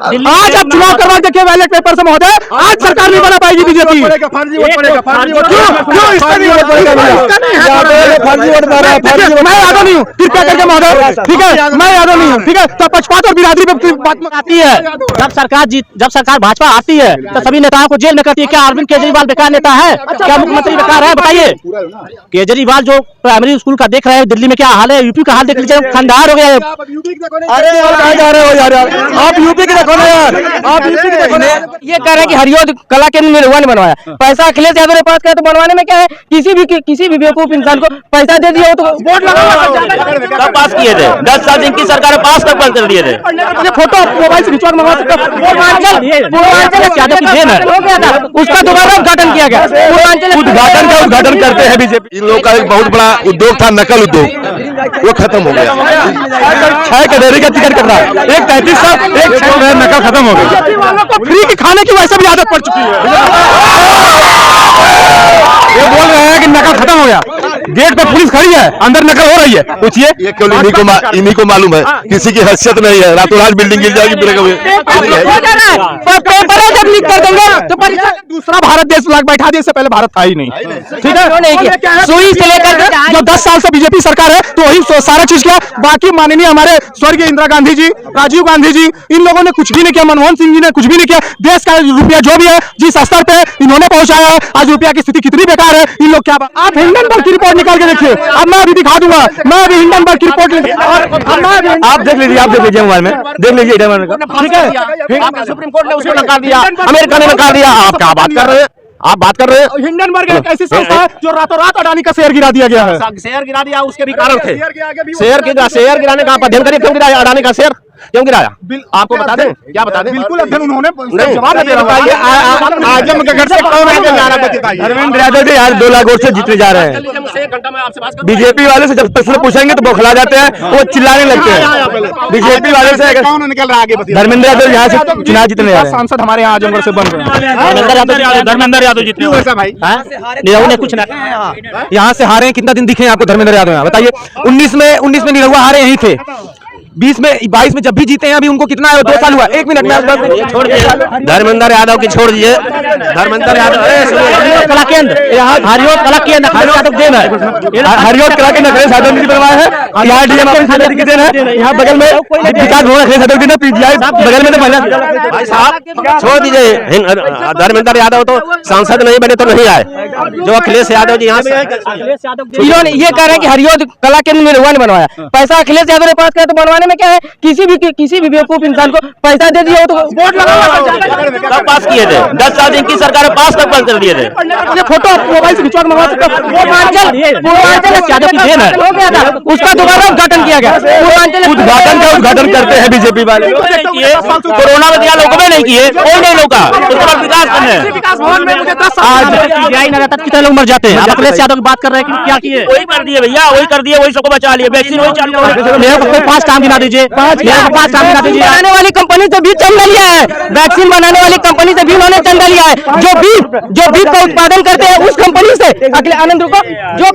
आज आप चुनाव करवा देखिए बैलेट पेपर से महोदय, आज सरकार नहीं बना पाएगी बीजेपी। क्यों मैं यादव नहीं हूँ, कृपया करके महोदय, ठीक है, मैं यादव नहीं हूँ, ठीक है। तो पक्षपात और बिरादरी पे बात आती है। जब सरकार भाजपा आती है तो सभी नेताओं को जेल में करती है। क्या अरविंद केजरीवाल बेकार नेता है? क्या मुख्यमंत्री बेकार है? बताइए। केजरीवाल जो प्राइमरी स्कूल का देख रहे हैं दिल्ली में क्या हाल है, यूपी का हाल देख लीजिए, खंडार हो गया है। अरे यार कहाँ जा रहे हो यार, आप यूपी के देखो ना यार, आप यूपी के देखो ना। ये कह रहे हैं कि हरियोद कला केंद्र निर्वाह ने बनवाया, पैसा अखिलेश यादव ने पास किया, तो बनवाने में क्या है? किसी भी बेवकूफ इंसान को पैसा दे दिया हो तो वोट लगा पास किए थे। 10 साल जिनकी सरकार पास तक बंद कर दिए थे। फोटो मोबाइल से खिंचवा मंगवा सकते हो। पूर्वांचल यादव की देन है, उसका दोबारा उद्घाटन किया गया। उद्घाटन करते हैं बीजेपी। इन लोगों का एक बहुत बड़ा उद्योग था नकल उद्योग, वो खत्म हो गया। 6 कैटेगरी का टिकट कट रहा है, एक 33 साल एक 6 नकल खत्म हो गया। वालों को फ्री की खाने की वैसे भी आदत पड़ चुकी है। ये बोल रहे हैं कि नकल खत्म हो गया, गेट पे पुलिस खड़ी है, अंदर नकल हो रही है। पूछिए, ये केवल इन्हीं को मालूम है, किसी की हैसियत नहीं है। रातों रात बिल्डिंग गिर जाएगी, दूसरा भारत देश बैठा दिया, इससे पहले भारत था ही नहीं, ठीक है। सुई से लेकर जो 10 साल से बीजेपी सरकार है तो वही सारा चीज किया। बाकी माननीय हमारे स्वर्गीय इंदिरा गांधी जी, राजीव गांधी जी, इन लोगों ने कुछ भी नहीं किया। मनमोहन सिंह जी ने कुछ भी नहीं किया। देश का रुपया जो भी है जिस स्तर पे इन्होंने पहुंचाया है, आज रुपया की स्थिति कितनी बेकार है। इन लोग क्या, आप हिंडनबर्ग की रिपोर्ट निकाल के देखिए। अब मैं अभी दिखा दूंगा, मैं अभी हिंडनबर्ग की रिपोर्ट आप देख लीजिए मोबाइल में, देख लीजिए, ठीक है। सुप्रीम कोर्ट ने उसको नकार दिया, अमेरिका ने नकार दिया। आप क्या बात कर रहे हैं? आप बात कर रहे हैं? हिंडनबर्ग एक ऐसी संस्था है जो रातों रात अडानी का शेयर गिरा दिया गया है। शेयर गिरा दिया, उसके भी कारण थे। शेयर गिराने का अध्ययन करिए, क्यों गिराया अडानी का शेयर, क्यों गिराया? आपको बता दें, क्या बता दें? बिल्कुल अध्ययन उन्होंने जवाब दे रहा है। आजमगढ़ से कौन आगे जा रहा है? धर्मेंद्र यादव जी आज 2 लाख वोट से जीतने जा रहे हैं। बीजेपी वाले से जब प्रश्न पूछेंगे तो बौखला जाते हैं, वो चिल्लाने लगते हैं। बीजेपी वाले से कौन निकल रहा है आगे? धर्मेंद्र यादव यहाँ से चुनाव जीतने जा रहे हैं। सांसद हमारे यहाँ आजमगढ़ से बन रहे हैं। धर्मेंद्र यादव जीते भाई निरहुआ ने कुछ ना, यहाँ से हारे हैं। कितना दिन दिखे आपको धर्मेंद्र यादव? यहाँ बताइए। 19 में निरहुआ हारे यहीं थे। 22 में जब भी जीते हैं, अभी उनको कितना है? 2 साल हुआ। 1 मिनट में छोड़ दिए धर्मेंद्र यादव की, छोड़ दिए धर्मेंद्र यादव कला केंद्र, हरियोद कला केंद्र अखिलेश यादव देन है। हरियोद कला केंद्र अखिलेश यादव जी बनवाया है। यहाँ डीएम की देन है। यहाँ बगल में विकास भवन अखिलेश यादव जी ने पीजीआई बगल में तो पहले। भाई साहब छोड़ दीजिए, धर्मेंद्र यादव तो सांसद नहीं बने तो नहीं आए, जो अखिलेश यादव जी यहाँ से। इन्होंने ये कह रहे हैं कि हरियोद कला केंद्र निर्वाह ने बनवाया, पैसा अखिलेश यादव ने पास किया, तो बनवाने में क्या है? किसी भी बेवकूफ इंसान को पैसा दे दिया हो तो वोट लगा पास किए थे। 10 साल जिनकी सरकार पास तक बंद कर दिए थे। फोटो मोबाइल से खिंचवा मंगवा सकते हो। पूर्वांचल यादव की देन है, उसका दोबारा उद्घाटन किया गया। उद्घाटन करते हैं बीजेपी वाले। कोरोना में दिया, लोगों ने नहीं किए, कोई नहीं लोगा। उसके बाद विकास करने कितने लोग मर जाते हैं। अखिलेश यादव की बात कर रहे हैं कि क्या किए? वही कर दिए भैया, वही कर दिए, वही सबको बचा लिए। वैक्सीन वही चालू। 5 काम गिना दीजिए, 5 काम गिना दीजिए। बनाने वाली कंपनी से भी चंदा लिया है, वैक्सीन बनाने वाली कंपनी से भी उन्होंने चंदा लिया है। जो बीफ का उत्पादन करते हैं उस कंपनी से, अगले आनंद को जो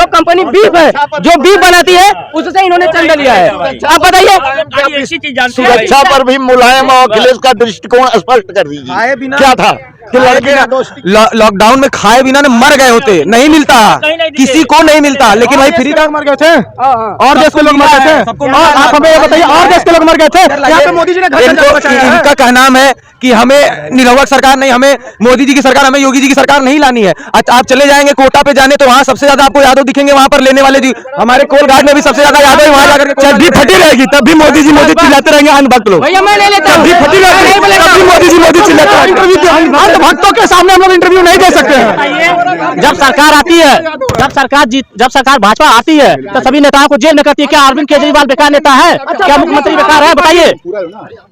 कंपनी बीफ है, जो बीफ बनाती है, उससे इन्होंने चंदा लिया है। आप बताइए। सुरक्षा पर भी मुलायम और अखिलेश का दृष्टिकोण स्पष्ट कर दीजिए, क्या था कि लड़के लॉकडाउन में खाए बिना ने मर गए होते, नहीं मिलता, किसी को नहीं मिलता, लेकिन भाई फ्री का मर गए थे। और देश के लोग मर गए थे। आप हमें ये बताइए, और देश के लोग मर गए थे। यहाँ पे मोदी जी ने इनका कहना है कि हमें निरहुआ सरकार नहीं, हमें मोदी जी की सरकार, हमें योगी जी की सरकार नहीं लानी है। आप चले जाएंगे कोटा पे जाने तो वहाँ सबसे ज्यादा आपको यादव दिखेंगे। वहाँ पर लेने वाले जी हमारे कोलघाट में भी सबसे ज्यादा यादव, वहाँ जाकर चड्डी फटी रहेगी तब भी मोदी जी चिल्लाते रहेंगे। अंधभक्त लोग फटी रहेगी तब भी मोदी जी चिल्लाते रहेंगे। भक्तों के सामने हम लोग इंटरव्यू नहीं दे सकते हैं। जब सरकार आती है, जब सरकार भाजपा आती है तो सभी नेताओं को जेल में करती है। क्या अरविंद केजरीवाल बेकार नेता है? क्या मुख्यमंत्री बेकार है? बताइए।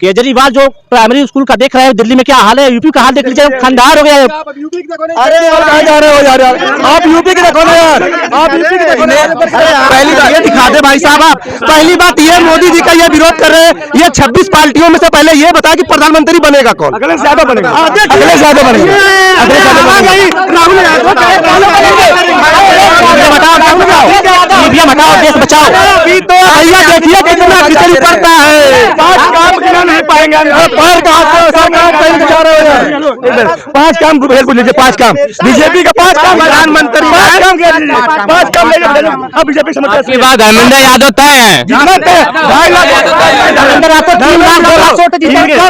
केजरीवाल जो प्राइमरी स्कूल का देख रहे हैं दिल्ली में क्या हाल है, यूपी का हाल देख लीजिए, खंडार हो गया है। अरे यार कहाँ जा रहे हो यार, आप यूपी के देखो ना यार, आप यूपी के देखो ना। पहली बात ये दिखा दे भाई साहब, आप पहली बात ये मोदी जी का ये विरोध कर रहे हैं। ये 26 पार्टियों में से पहले ये बताया कि प्रधानमंत्री बनेगा कौन? अखिलेश यादव बनेगा। अखिलेश यादव बनेगा। हटाओ, देश बचाओ। तो भैया देखिए कितना खिचड़ी पड़ता है। पाएंगे। 5 काम हेल्प लीजिए, 5 काम बीजेपी का 5 काम, प्रधानमंत्री 5 काम अब बीजेपी समझ आपकी बात धर्मेंद्र यादव तय है।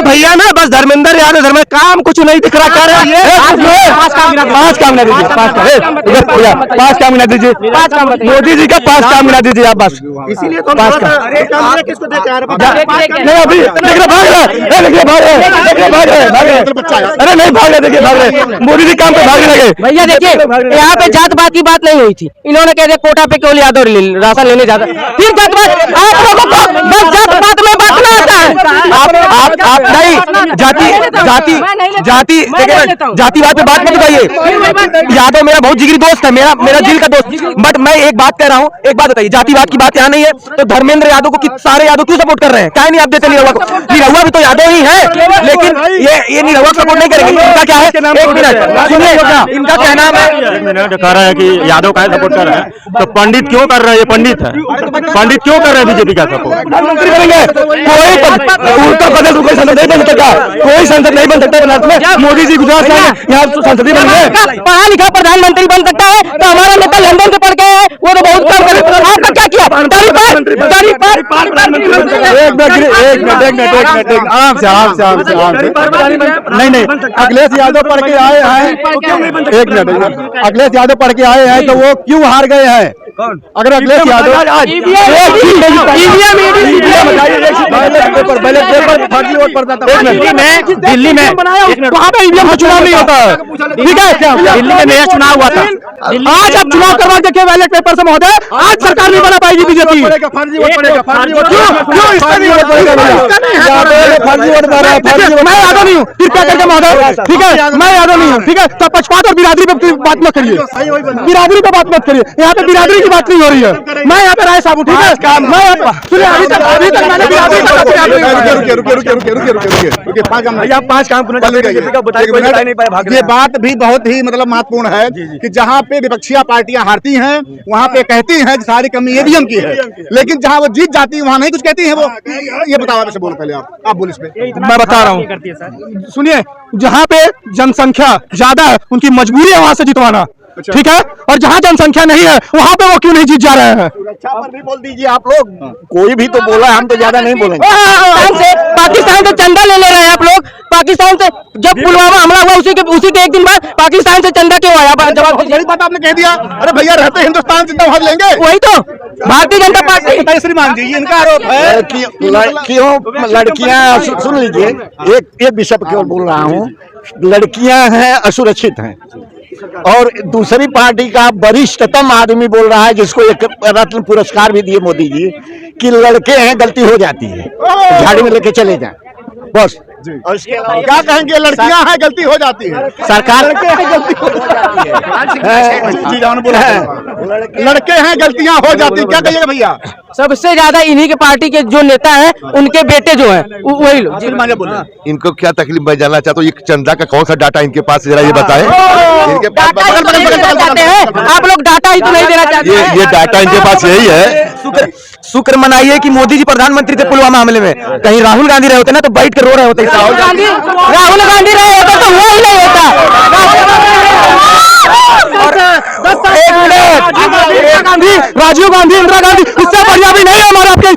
भैया ना बस धर्मेंद्र यादव काम कुछ नहीं दिख रहा, कह रहे हैं 5 काम गिना दीजिए, 5 काम गिना दीजिए, मोदी जी का 5 काम गिना दीजिए आप बस। इसीलिए तो 5 काम किसको देते हैं? नहीं अभी देखिए भाग रहा है, अरे नहीं भाग रहे, देखिए भाग रहे, मोदी जी काम पे भागने लगे। भैया देखिए यहाँ पे जात पात की बात नहीं हुई थी, इन्होंने कह दिया कोटा पे केवल यादव राशन लेने जाता, फिर जात पात आप लोगों को बस जात पात में बांटना आता है। आप नहीं जातिवाद पे बात मत बताइए। यादव मेरा बहुत जिगरी दोस्त है, मेरा दिल का दोस्त, बट मैं एक बात कह रहा हूँ, एक बात बताइए, जातिवाद की बात यहाँ नहीं है तो धर्मेंद्र यादव को सारे यादव क्यों सपोर्ट कर रहे हैं? क्या नहीं आप देते निरहुआ को? निरहुआ भी तो यादव ही है, लेकिन ये निरहुआ सपोर्ट नहीं करेंगे। इनका क्या है, 1 मिनट सुनिए, इनका क्या नाम है? कह रहा है कि यादव का सपोर्ट कर रहा है, तो पंडित क्यों कर रहे हैं? ये पंडित है, पंडित क्यों कर रहे हैं बीजेपी का सपोर्ट? प्रधानमंत्री बनेंगे, कोई उत्तर प्रदेश कोई संसद नहीं बन सकता, कोई संसद नहीं बन सकता भारत में। मोदी जी गुजरात से यहाँ संसदीय बन गए, पढ़ा लिखा प्रधानमंत्री बन सकता है, तो हमारा नेता लंदन से पढ़ के है, वो तो बहुत काम करे। आपका क्या किया? नहीं अखिलेश यादव पढ़ के आए हैं, 1 मिनट, अखिलेश यादव पढ़ के आए हैं तो वो क्यों हार गए हैं? अगर अखिलेश यादव दिल्ली में वहाँ पे ईवीएम का चुनाव नहीं होता है, ठीक है? दिल्ली में नया चुनाव हुआ था, आज आप चुनाव करवा देखिए बैलेट पेपर से महोदय, आज सरकार नहीं बना पाएगी बीजेपी। मैं यादव नहीं हूँ, कृपया करके महोदय, ठीक है? मैं यादव नहीं हूँ, ठीक है? तो पक्षपात और बिरादरी पे बात मत करिए, बिरादरी पे बात मत करिए, यहाँ पे बिरादरी की बात नहीं हो रही है। मैं यहाँ पे राय साहब, ठीक है? मैं सुनिए, अभी तक मैंने बिरादरी का ये बात भी बहुत ही मतलब महत्वपूर्ण है कि जहाँ पे विपक्षी पार्टियां हारती हैं वहाँ पे कहती हैं कि सारी कमी ईवीएम की है, लेकिन जहाँ वो जीत जाती है वहाँ नहीं कुछ कहती हैं वो। ये बताओ, आप बोलो पहले, आप बोलो इस पे। मैं बता रहा हूँ, सुनिए, जहाँ पे जनसंख्या ज्यादा है उनकी मजबूरी है वहां से जितवाना, ठीक है? और जहाँ जनसंख्या नहीं है वहाँ पे वो क्यों नहीं जीत जा रहे हैं? सुरक्षा पर भी बोल दीजिए आप लोग, कोई भी तो बोला, हम तो ज्यादा नहीं बोलेंगे। पाकिस्तान से चंदा ले रहे हैं आप लोग, पाकिस्तान से जब पुलवामा हमला हुआ उसी के 1 दिन बाद पाकिस्तान से चंदा क्यों आया? जवाब दीजिए। बड़ी बात आपने कह दिया, अरे भैया रहते हिंदुस्तान से भाग लेंगे, वही तो भारतीय जनता पार्टी। श्रीमान जी इनका आरोप है कि लड़कियां, सुन लीजिए, एक विषय पर केवल बोल रहा हूँ, लड़कियां हैं असुरक्षित हैं, और दूसरी पार्टी का वरिष्ठतम आदमी बोल रहा है, जिसको एक रत्न पुरस्कार भी दिए मोदी जी, कि लड़के हैं गलती हो जाती है, झाड़ी में लेके चले जाएं बस। और इसके अलावा क्या कहेंगे? लड़कियां हैं गलती हो जाती है, सरकार लड़के हैं गलती हो जाती है, लड़के हैं गलतियां हो जाती है, क्या कहिएगा भैया? सबसे ज्यादा इन्हीं के पार्टी के जो नेता हैं उनके बेटे जो हैं वही लोग। इनको क्या तकलीफ? मैं जानना चाहता हूँ, ये चंदा का कौन सा डाटा इनके पास, जरा ये बताएं। इनके पास आप लोग डाटा ही तो नहीं देना चाहते। ये डाटा इनके पास यही है। शुक्र मनाइए कि मोदी जी प्रधानमंत्री थे पुलवामा हमले में, कहीं राहुल गांधी रहे होते ना तो बैठ कर रो रहे होते। राहुल गांधी रहे होते तो वो ही नहीं होता। राजीव गांधी, इंदिरा गांधी, इससे बढ़िया भी नहीं है हमारा। आपके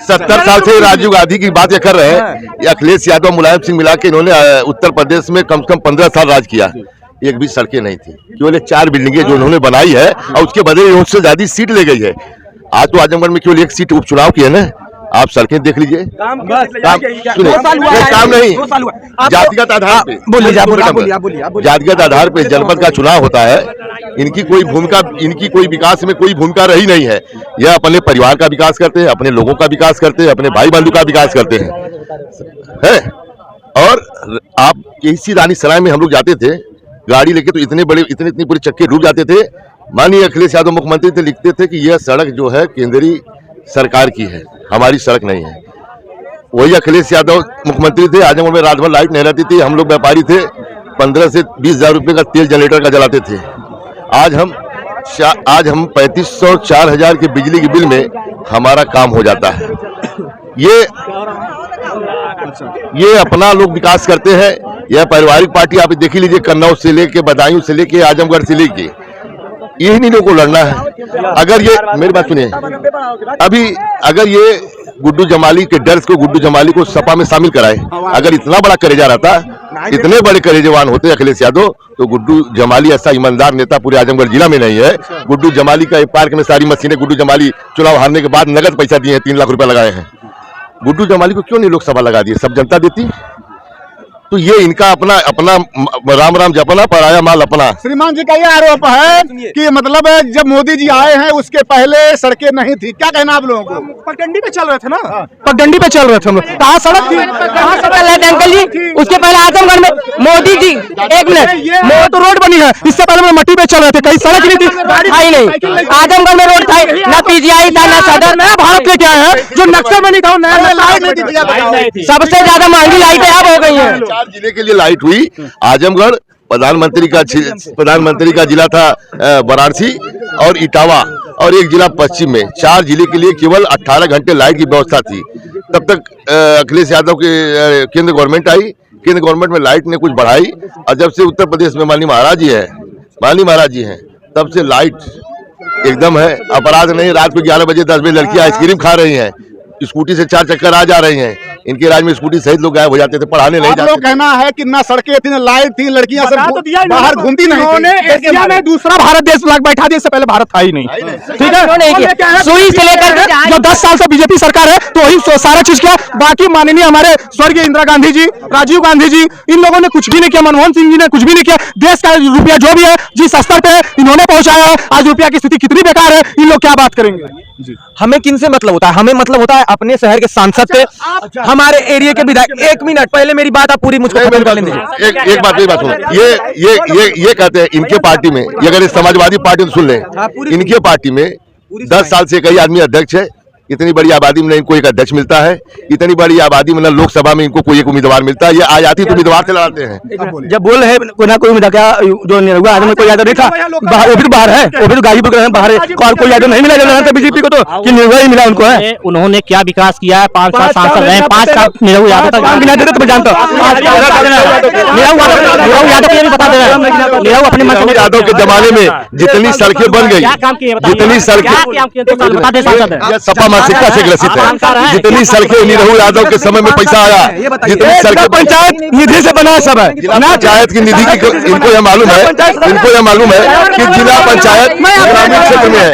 70 साल से राजीव गांधी की बात ये कर रहे हैं, ये अखिलेश यादव मुलायम सिंह मिला के इन्होंने उत्तर प्रदेश में कम से कम 15 साल राज किया, एक भी सड़कें नहीं थी, केवल 4 बिल्डिंगें जो उन्होंने बनाई है, और उसके बदले उससे ज्यादा सीट ले गई है। आज तो आजमगढ़ में केवल 1 सीट उपचुनाव की है ना, आप सड़कें देख लीजिए, काम नहीं, जातिगत आधार पे, जातिगत आधार पे जनपद का चुनाव होता है। इनकी कोई विकास में कोई भूमिका रही नहीं है। यह अपने परिवार का विकास करते हैं, अपने लोगों का विकास करते हैं, अपने भाई बंधु का विकास करते हैं। और आप इसी रानी सराय में हम लोग जाते थे गाड़ी लेके, तो इतने बड़े चक्के डूब जाते थे। माननीय अखिलेश यादव मुख्यमंत्री थे, लिखते थे कि यह सड़क जो है केंद्रीय सरकार की है, हमारी सड़क नहीं है। वही अखिलेश यादव मुख्यमंत्री थे, आजमगढ़ में रात भर लाइट नहीं रहती थी, हम लोग व्यापारी थे, 15 से 20 हजार रुपये का तेल जनरेटर का जलाते थे। आज हम 3500 4000 के बिजली के बिल में हमारा काम हो जाता है। ये अपना लोग विकास करते हैं। यह पारिवारिक पार्टी आप देख ही लीजिए, कन्नौज से लेके बदायूं से लेके आजमगढ़ से लेके यही नहीं लोगों को लड़ना है। अगर ये मेरी बात सुनिए, अभी अगर ये गुड्डू जमाली के डर को गुड्डू जमाली को सपा में शामिल कराए, अगर इतना बड़ा करेजा रहता, इतने बड़े करेजेवान होते अखिलेश यादव, तो गुड्डू जमाली ऐसा ईमानदार नेता पूरे आजमगढ़ जिला में नहीं है। गुड्डू जमाली का एक पार्क में सारी मशीनें गुड्डू जमाली चुनाव हारने के बाद नगद पैसा दिए हैं, 3 लाख रुपया लगाए हैं। गुड्डू जमाली को क्यों नहीं लोकसभा लगा दिए? सब जनता देती। तो ये इनका अपना अपना राम राम जपना, पराया माल अपना। श्रीमान जी का ये आरोप है कि मतलब जब मोदी जी आए हैं उसके पहले सड़कें नहीं थी। क्या कहना आप लोगों को? पगडंडी पे चल रहे थे ना, पगडंडी पे चल रहे थे हम लोग। कहाँ सड़क थी? कहाँ सड़क है अंकल जी? उसके पहले आजमगढ़ में मोदी जी, एक मिनट, तो रोड बनी है, इससे पहले हम मट्टी पे चल रहे थे, कहीं सड़क नहीं थी। आई नहीं, आजमगढ़ में रोड था ना, पीजीआई था ना सदर। नया भारत लेके आए हैं जो नक्शे में नहीं था, नया लाइट नहीं थी। सबसे ज्यादा महंगी लाइटें अब हो गई हैं। जिले के लिए लाइट हुई आजमगढ़, प्रधानमंत्री का जिला था वाराणसी और इटावा, और एक जिला पश्चिम में। 4 जिले के लिए केवल 18 घंटे लाइट की व्यवस्था थी। तब तक अखिलेश यादव के केंद्र गवर्नमेंट आई, केंद्र गवर्नमेंट में लाइट ने कुछ बढ़ाई, और जब से उत्तर प्रदेश में माननीय महाराज जी हैं, तब से लाइट एकदम है। अपराध नहीं, रात को 11 बजे 10 बजे लड़कियां आइसक्रीम खा रही हैं, स्कूटी से 4 चक्कर आ जा रही हैं। इनके राज्य में स्कूटी सहित लोग गायब हो जाते थे, पढ़ाने नहीं जाते। कहना है कि ना सड़कें थी, ना लाइट थी, लड़कियां सब बाहर घूमती नहीं थी। एशिया में दूसरा भारत देश बैठा दिया, इससे पहले भारत था ही नहीं। ठीक है, सुई से लेकर जो 10 साल से बीजेपी सरकार है तो वही सारा चीज किया। बाकी माननीय हमारे स्वर्गीय इंदिरा गांधी जी, राजीव गांधी जी, इन लोगों ने कुछ भी नहीं किया। मनमोहन सिंह जी ने कुछ भी नहीं किया। देश का रुपया जो भी है जिस स्तर पे इन्होंने पहुंचाया है, आज रुपया की स्थिति कितनी बेकार है, इन लोग क्या बात करेंगे? हमें किन से मतलब होता है? हमें मतलब होता है अपने शहर के सांसद से, हमारे एरिया के विधायक। 1 मिनट पहले मेरी बात आप पूरी मुझको खत्म कर दीजिए। एक बात सुनो, ये कहते हैं इनके पार्टी में, ये अगर समाजवादी पार्टी सुन लें, इनके पार्टी में 10 साल से कई आदमी अध्यक्ष है। इतनी बड़ी आबादी में इनको एक अध्यक्ष मिलता है, इतनी बड़ी आबादी में लोकसभा में इनको कोई एक उम्मीदवार मिलता है। ये आ जाती तो उम्मीदवार से लड़ाते हैं। जब बोल है कोई ना कोई उम्मीदवार, क्या जो निरहुआ आदमी कोई यादव देखा, वो भी तो बाहर है, वो भी तो गाजीपुर में बाहर है। कोई यादव नहीं मिला बीजेपी को, तो कि निरहुआ ही मिला उनको है। उन्होंने क्या विकास किया है? 5 साल सांसद रहे, 5 साल निरहुआ यादव तक गिना देते तो मैं जानता हूँ। निरहुआ अपने निरहुआ यादव के जमाने में जितनी सड़कें बन गई, जितनी सड़कें सपा मानसिकता से ग्रसित है। जितनी सड़कें निरहुआ यादव के समय में पैसा आया, जितनी सड़कें पंचायत निधि से बना सब है। पंचायत की निधि की इनको यह मालूम है कि जिला पंचायत ग्रामीण क्षेत्र में है।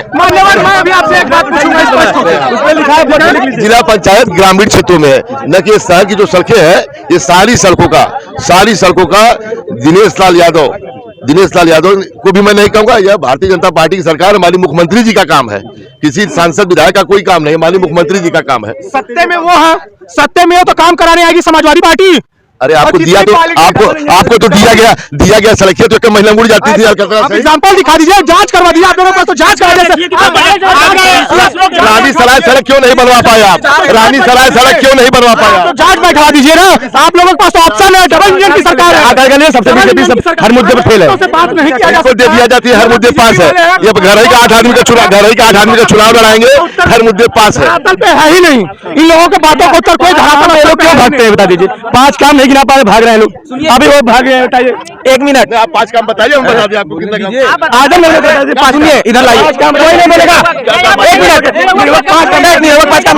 जिला पंचायत ग्रामीण क्षेत्रों में है, न कि शहर की जो सड़कें हैं। ये सारी सड़कों का दिनेश लाल यादव को भी मैं नहीं कहूंगा, यह भारतीय जनता पार्टी की सरकार, हमारी मुख्यमंत्री जी का काम है। किसी सांसद विधायक का कोई काम नहीं, हमारी मुख्यमंत्री जी का काम है। सत्ते में वो है, सत्ते में तो काम कराने आएगी समाजवादी पार्टी। अरे आपको दिया तो आपको तो दिया गया सड़कें तो महिला मुड़ जाती थी। एग्जाम्पल दिखा दीजिए, जांच करवा दीजिए आप लोगों को, तो जांच करा दीजिए। रानी सराय सड़क क्यों नहीं बनवा पाया आप? रानी सराय सड़क क्यों नहीं बनवा पाया? तो जांच बैठा दीजिए ना, आप लोगों के पास तो ऑप्शन है। डबल इंजन की सरकार है, सबसे बीजेपी हर मुद्दे पर फेल है। बात नहीं किया दे दिया जाती है, हर मुद्दे पास है। ये घर ही का 8 आदमी का चुनाव लड़ाएंगे, हर मुद्दे पास है। धरातल पे है ही नहीं इन लोगों के बातों को, उत्तर कोई धरातल पे लोग क्यों भागते हैं बता दीजिए। 5 काम नहीं गिना पा रहे, भाग रहे हैं लोग। अभी वो भाग रहे हैं, बताइए 1 मिनट। आप 5 काम बताइए, हम बता दें आपको कितना काम। आजम सुनिए, इधर लाइए, कोई नहीं बोलेगा। 1 मिनट, 5 काम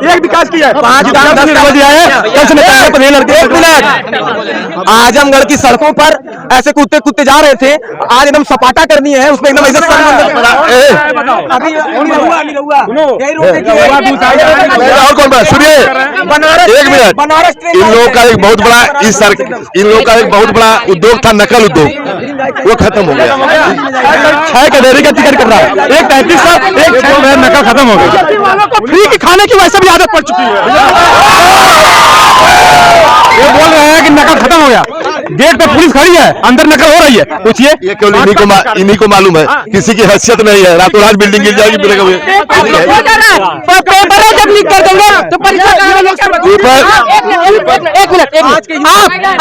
एक विकास किया है, 5 काम 10 दिया है। 1 मिनट, आजमगढ़ की सड़कों पर ऐसे कुत्ते जा रहे थे, आज एकदम सपाटा करनी है उसमें एकदम ऐसे और कौन बात सुनिए, 1 मिनट। इन लोगों का एक बहुत बड़ा उद्योग था, नकल उद्योग, वो खत्म हो गया। 6 कैटेगरी का टिकट कर रहा है, एक 35 एक 6 नकल खत्म हो गया। वालों को फ्री की खाने की वैसे भी आदत पड़ चुकी है। ये बोल रहे हैं कि नकल खत्म हो गया। गेट पे पुलिस खड़ी है, अंदर नकल हो रही है, पूछिए। ये केवल इन्हीं को मालूम है, किसी की हैसियत नहीं है, रातों रात बिल्डिंग गिर जाएगी। पेपर जब लीक कर देंगे तो परीक्षा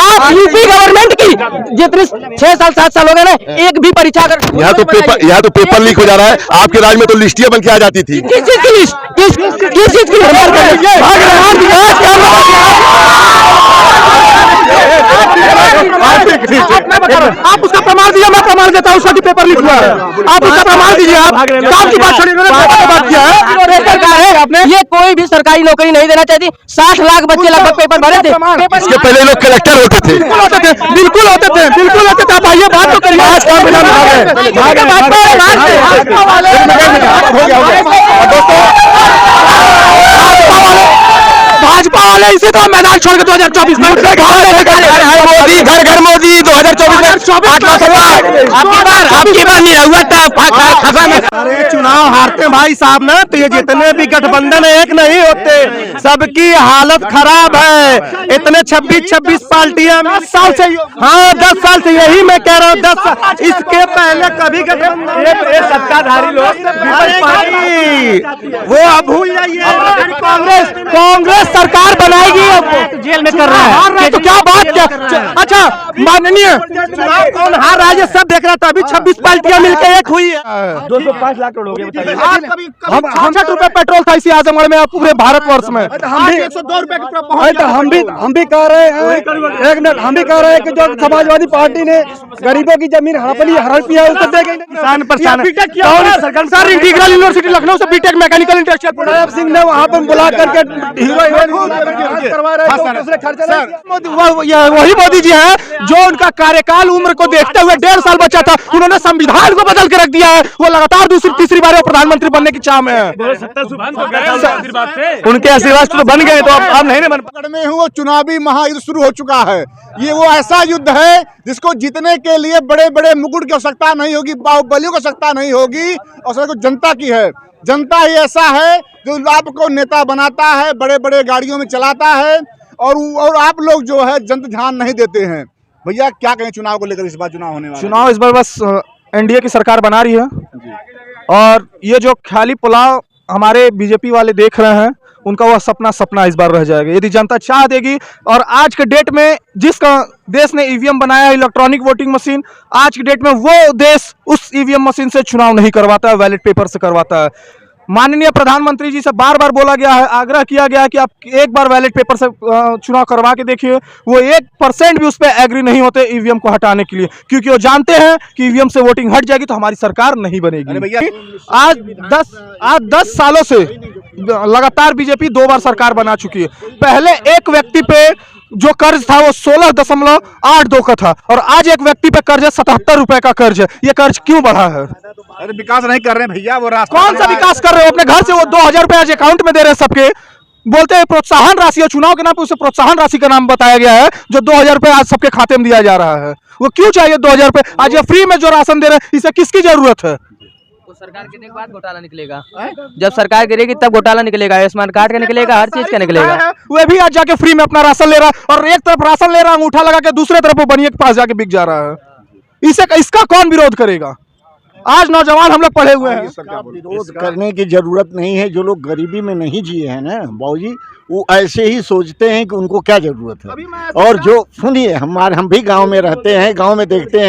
आप यूपी गवर्नमेंट की जितनी 6 साल 7 साल हो गए ना, एक भी परीक्षा कर यहाँ तो पेपर लीक हो जा रहा है। आपके राज में तो लिस्टियां बन के आ जाती थी। किस चीज की लिस्ट, किस चीज की आप उसका प्रमाण दीजिए, मैं प्रमाण देता हूँ उसका कि पेपर लीक हुआ है। आप उसका प्रमाण दीजिए। आप काम की बात छोड़िए, बात किया है आपने। ये कोई भी सरकारी नौकरी नहीं देना चाहती। 60 लाख बच्चे लगभग पेपर भरे थे। इसके पहले लोग कलेक्टर होते थे। बिल्कुल होते थे। आप आइए बात तो करिए। आज काम भाजपा वाले इसी तरह मैदान छोड़ के 2024 में मोदी घर घर मोदी 2024 अरे चुनाव हारते भाई साहब ना, तो ये जितने भी गठबंधन एक नहीं होते, सबकी हालत खराब है। इतने 26 पार्टियां 10 साल से, हाँ 10 साल से यही मैं कह रहा हूँ। 10 साल इसके पहले कभी गठबंधन सत्ताधारी लोग वो अब भूल जाइए। कांग्रेस सरकार बनाएगी, अब जेल में कर रहा है तो क्या बात क्या। अच्छा माननीय, चुनाव कौन हार रहा है सब देख रहा था। अभी 26 पार्टियां मिलकर एक हुई है। 205 लाख करोड़ हो गए, बताइए। हम 66 रुपए पेट्रोल था इसी आजमगढ़ में पूरे भारतवर्ष में। हम भी 102 रुपए हम भी कह रहे हैं, एक मिनट, हम भी कह रहे हैं कि जो समाजवादी पार्टी ने गरीबों की जमीन हड़प लिया उसको देंगे। किसान परेशान है। इंटीग्रल यूनिवर्सिटी लखनऊ से बीटेक मैकेनिकल इंडस्ट्रियल प्रोडक्ट सिंह ने वहाँ पर बुला करके हीरो करवा रहे हैं। वही मोदी जी हैं जो उनका कार्यकाल उम्र को देखते हुए 1.5 साल बचा था, उन्होंने संविधान को बदल के रख दिया है। वो लगातार तीसरी बार प्रधानमंत्री बनने की चाह में है। उनके आशीर्वाद तो बन गए, तो अब नहीं बन में हूँ। चुनावी महायुद्ध शुरू हो चुका है। ये वो ऐसा युद्ध है जिसको जीतने के लिए बड़े बड़े मुकुट की आवश्यकता नहीं होगी, बाहुबलियों की आवश्यकता नहीं होगी, और जनता की है। जनता ही ऐसा है जो आपको नेता बनाता है, बड़े बड़े गाड़ियों में चलाता है, और आप लोग जो है जनता ध्यान नहीं देते हैं। भैया क्या कहें चुनाव को लेकर? इस बार चुनाव होने वाला, चुनाव इस बार बस एनडीए की सरकार बना रही है, और ये जो ख्याली पुलाव हमारे बीजेपी वाले देख रहे हैं, उनका वह सपना इस बार रह जाएगा। यदि जनता चाह देगी, और आज के डेट में जिस देश ने ईवीएम बनाया है, इलेक्ट्रॉनिक वोटिंग मशीन, आज के डेट में वो देश उस ईवीएम मशीन से चुनाव नहीं करवाता है, बैलेट पेपर से करवाता है। माननीय प्रधानमंत्री जी से बार बार बोला गया है, आग्रह किया गया है कि आप एक बार बैलेट पेपर से चुनाव करवा के देखिए। वो 1% भी उस पर एग्री नहीं होते ईवीएम को हटाने के लिए, क्योंकि वो जानते हैं कि ईवीएम से वोटिंग हट जाएगी तो हमारी सरकार नहीं बनेगी। आज 10 सालों से लगातार बीजेपी 2 बार सरकार बना चुकी है। पहले एक व्यक्ति पे जो कर्ज था वो 16.82 का था, और आज एक व्यक्ति पे कर्ज है 77 रुपए का कर्ज है। ये कर्ज क्यों बढ़ा है? अरे विकास नहीं कर रहे हैं भैया, वो रास्ता कौन सा विकास कर रहे हो? अपने घर से वो 2000 रुपए आज अकाउंट में दे रहे हैं सबके, बोलते हैं प्रोत्साहन राशि, और चुनाव के नाम पे उसे प्रोत्साहन राशि का नाम बताया गया है, जो 2000 रुपए आज सबके खाते में दिया जा रहा है। वो क्यों चाहिए 2000 रुपए? आज ये फ्री में जो राशन दे रहे हैं, इसे किसकी जरूरत है? सरकार गिरने के बाद घोटाला निकलेगा। जब सरकार गिरेगी तब घोटाला निकलेगा, आयुष्मान कार्ड का निकलेगा, हर चीज का निकलेगा। वो भी आज जाके फ्री में अपना राशन ले रहा है, और एक तरफ राशन ले रहा है अंगूठा लगा के, दूसरे तरफ वो बनिए के पास जाके बिक जा रहा है। इसका कौन विरोध करेगा? आज नौजवान हम लोग पढ़े हुए हैं। विरोध करने की जरूरत नहीं है। जो लोग गरीबी में नहीं जिए हैं ना बाबूजी, वो ऐसे ही सोचते हैं कि उनको क्या जरूरत है। और जो सुनिए, हम भी गांव में रहते हैं, गांव में देखते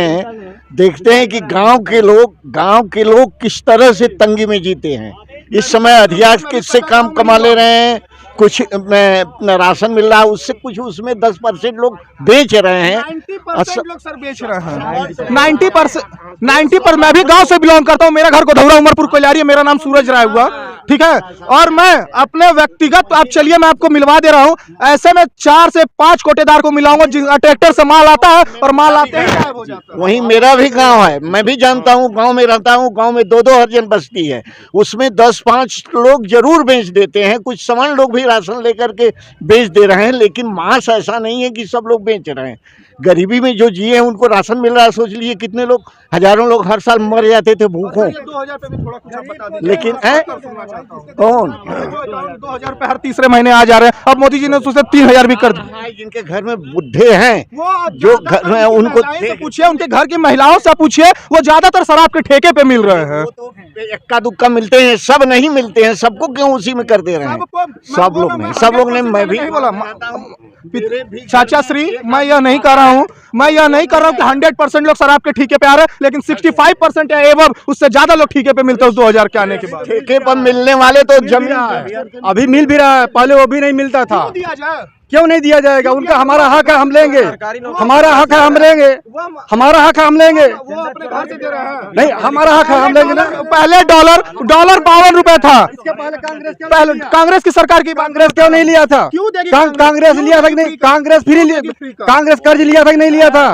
हैं कि गांव के लोग किस तरह से तंगी में जीते हैं। इस समय अधिकांश किससे काम कमा ले रहे हैं, कुछ राशन मिल रहा है, उससे कुछ उसमें 10% लोग बेच रहे हैं। 90% लोग सर बेच रहे हैं। 90%। मैं भी गांव से बिलोंग करता हूं। मेरा घर गोधौरा उमरपुर कोयलारी है। मेरा नाम सूरज राय हुआ, ठीक है। और मैं अपने व्यक्तिगत, आप चलिए मैं आपको मिलवा दे रहा हूं, ऐसे में 4 से 5 कोटेदार को मिलाऊंगा जिनका ट्रैक्टर से माल आता है, और माल आते ही वहीं मेरा भी गांव है, मैं भी जानता हूं, गांव में रहता हूं। गांव में 2-2 हर्जन बस्ती है, उसमें 10-5 लोग जरूर बेच देते हैं। कुछ सामान लोग भी राशन लेकर के बेच दे रहे हैं, लेकिन मास ऐसा नहीं है कि सब लोग बेच रहे हैं। गरीबी में जो जिए हैं उनको राशन मिल रहा है। सोच लीजिए कितने लोग, हजारों लोग हर साल मर जाते थे भूखों। लेकिन कौन 2000 रुपए हर तीसरे महीने आ जा रहे हैं, अब मोदी जी ने उसे 3000 भी कर दिया। जिनके घर में बुढ़े हैं, जो घर में उनको पूछिए, उनके घर की महिलाओं से पूछिए, वो ज्यादातर शराब के ठेके पे मिल रहे हैं। इक्का दुक्का मिलते हैं, सब नहीं मिलते हैं। सबको क्यों उसी में कर दे रहे हैं? सब लोग नहीं, सब लोग नहीं। मैं भी बोला चाचा श्री, मैं यह नहीं कर रहा हूँ, मैं यह नहीं कर रहा हूँ कि 100% लोग शराब के ठेके पे आ रहे हैं, लेकिन 65% या एवं उससे ज्यादा लोग ठेके पे मिलते हैं उस 2000 के आने के बाद। ठेके पर मिलने वाले तो जमीन अभी मिल भी रहा है, पहले वो भी नहीं मिलता था। क्यों नहीं दिया जाएगा? उनका हमारा हक है, हम लेंगे। हमारा हक है, हम लेंगे। हमारा हक है, हम लेंगे। नहीं, हमारा हक है, हम लेंगे ना। पहले डॉलर 52 रुपए था। पहले कांग्रेस की सरकार की, कांग्रेस क्यों नहीं लिया था? कांग्रेस लिया था कि नहीं? कांग्रेस कांग्रेस कर्ज लिया था कि नहीं लिया था?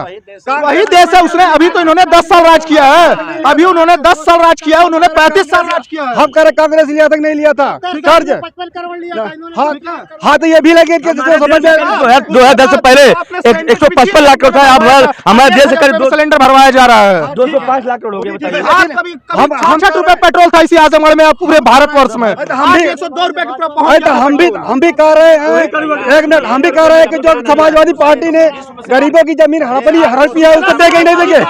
वही देश है उसने। अभी तो इन्होंने 10 साल राज किया है, अभी उन्होंने 10 साल राज किया है, उन्होंने 35 साल राज किया है। हम कह रहे कांग्रेस लिया था कि नहीं लिया था कर्ज? हाँ, तो ये भी लगे कि 2010 से पहले 155 लाख करोड़ था, अब हमारे देश से करीब 2 सिलेंडर भरवाया जा रहा है। 205 लाख करोड़ हो गए। हम 66 रुपए पेट्रोल था इसी आजमगढ़ में, पूरे भारतवर्ष में। हम भी 102 रुपए हम भी कह रहे हैं, एक मिनट, हम भी कह रहे हैं कि जो समाजवादी पार्टी ने गरीबों की जमीन हड़प लिया उसको देखे नहीं देंगे।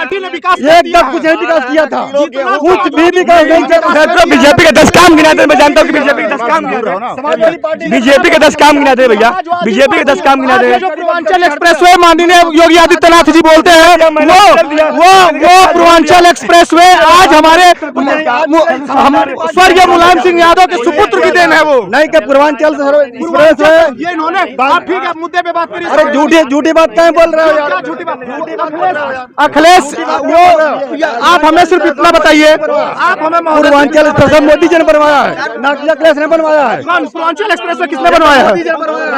एकदम कुछ नहीं विकास किया था, कुछ भी विकास नहीं किया। बीजेपी के 10 काम गिनाते, मैं जानता हूँ कि बीजेपी के 10 काम बीजेपी के 10 काम गिनाते भैया, बीजेपी के 10 काम गिना दे। पूर्वांचल एक्सप्रेसवे माननीय योगी आदित्यनाथ जी बोलते हैं, वो पूर्वांचल एक्सप्रेसवे आज हमारे स्वर्गीय मुलायम सिंह यादव के सुपुत्र की देन है। वो नहीं कि पूर्वांचल एक्सप्रेस है ये इन्होंने। ठीक है, मुद्दे पे बात करिए। अरे झूठी बात क्या बोल रहे हो यार? अखिलेश, वो आप हमें सिर्फ इतना बताइए, आप हमें पूर्वांचल एक्सप्रेस मोदी जी ने बनवाया है ना कि अखिलेश ने बनवाया है? पूर्वांचल एक्सप्रेस किसने बनवाया है?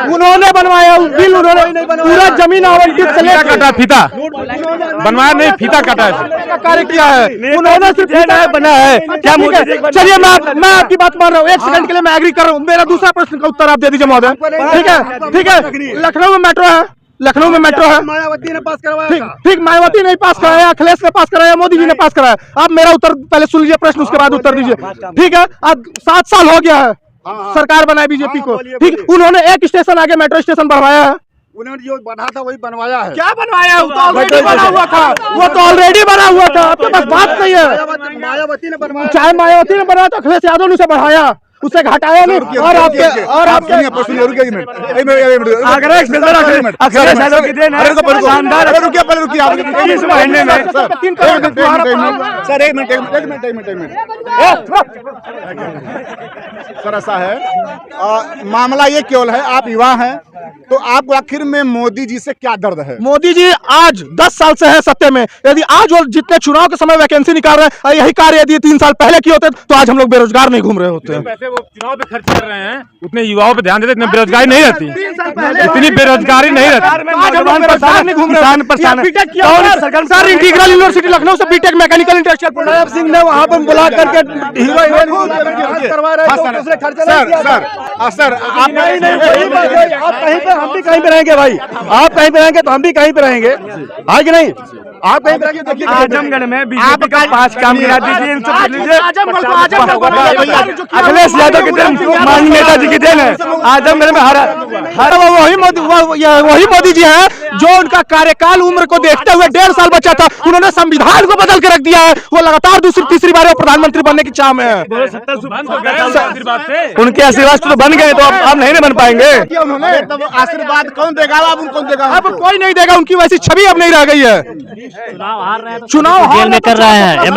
उन्होंने बनवाया बिल, उन्होंने पूरा जमीन आवंटित से लेकर काटा, फीता बनवाया नहीं, फीता काटा है, कार्य किया है उन्होंने, सिर्फ बना है क्या? चलिए मैं आपकी बात मान रहा हूँ, 1 सेकंड के लिए मैं एग्री कर रहा हूँ। मेरा दूसरा प्रश्न का उत्तर आप दे दीजिए महोदय। ठीक है, ठीक है। लखनऊ में मेट्रो है, लखनऊ में मेट्रो है, मायावती ने पास करवाया। ठीक, मायावती ने पास कराया, अखिलेश ने पास कराया, मोदी जी ने पास कराया। आप मेरा उत्तर पहले सुन लीजिए प्रश्न, उसके बाद उत्तर दीजिए। ठीक है, अब 7 साल हो गया है सरकार बनाई बीजेपी को। ठीक, उन्होंने एक स्टेशन आगे मेट्रो स्टेशन बढ़वाया है, उन्होंने जो बना था वही बनवाया है। क्या बनवाया? वो तो ऑलरेडी बना हुआ था, वो तो ऑलरेडी बना हुआ था। आपके पास बात नहीं है। मायावती ने बनवाया, चाहे मायावती ने बनाया तो अखिलेश यादव ने उसे बढ़ाया, उसे घटाया नहीं। और आपके आगरा एक्सप्रेस अखिलेश यादव की देन है, शानदार। अरे रुकिए, पहले रुकिए, इस महीने में सर एक मिनट सर, ऐसा है मामला ये केवल है, आप युवा हैं तो आपको आखिर में मोदी जी से क्या दर्द है? मोदी जी आज 10 साल से है सत्ते में, यदि आज वो जितने चुनाव के समय वैकेंसी निकाल रहे हैं, यही कार्य यदि 3 साल पहले किए होते तो आज हम लोग बेरोजगार नहीं घूम रहे होते। पैसे वो चुनाव पे खर्च कर रहे हैं, उतने युवाओं पे ध्यान देते, इतनी बेरोजगारी नहीं रहती, इतनी बेरोजगारी नहीं रहती। आज हम लोग बेरोजगार नहीं घूम रहे हैं। सर इंटीग्रल यूनिवर्सिटी लखनऊ से BTech mechanical industrial Pratap Singh ने वहाँ पर बुला करके करवा रहे हैं, दूसरे खर्चा नहीं किया। सर आप कहीं पे, हम भी कहीं पे रहेंगे भाई। आप कहीं पे रहेंगे तो हम भी कहीं पे रहेंगे, है कि नहीं? आप कहीं पे रहेंगे। देखिए आजमगढ़ में बीजेपी का 5 काम गिना दीजिए, अखिलेश यादव की देन, माननीय नेताजी की देन है। आजमगढ़ में हर वही मोदी जी है जो उनका कार्यकाल उम्र को देखते हुए 1.5 साल बचा था, उन्होंने संविधान को बदल के रख दिया है। वो लगातार दूसरी तीसरी बार प्रधानमंत्री बनने की चाह में है। उनके आशीर्वाद तो बन गए, तो अब नहीं बन पाएंगे। उन्होंने आशीर्वाद कौन देगा? अब उनको देगा, अब कोई नहीं देगा। उनकी वैसी छवि अब नहीं रह गई है। चुनाव जेल में कर रहा है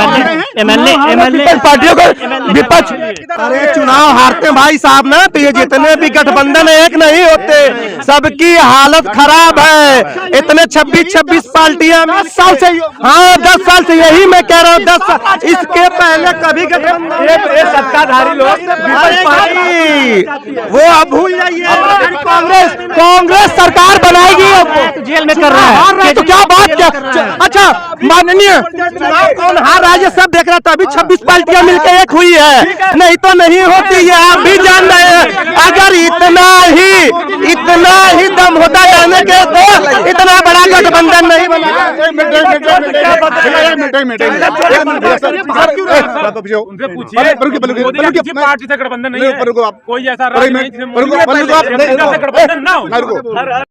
एमएलए पार्टियों को विपक्ष। अरे चुनाव हारते भाई साहब ना, तो ये जितने भी गठबंधन एक नहीं होते, सबकी हालत खराब है। इतने 26 पार्टियां 10 साल से, हाँ 10 साल से यही मैं कह रहा हूँ। 10 साल इसके पहले कभी गठबंधन सत्ताधारी लोग वो अब भूल जाइए। कांग्रेस सरकार बनाएगी, अब जेल में कर रहा है तो क्या बात क्या? अच्छा माननीय, चुनाव कौन हार रहा है ये सब देख रहा था। अभी 26 पार्टियां मिलकर एक हुई है, नहीं तो नहीं होती। ये आप भी जान रहे हैं। अगर इतना ही दम होता जाने के तो इतना बड़ा गठबंधन नहीं बना। उनसे पूछिए किसी पार्टी से गठबंधन नहीं है, कोई ऐसा राज्य नहीं जिसमें गठबंधन ना हो।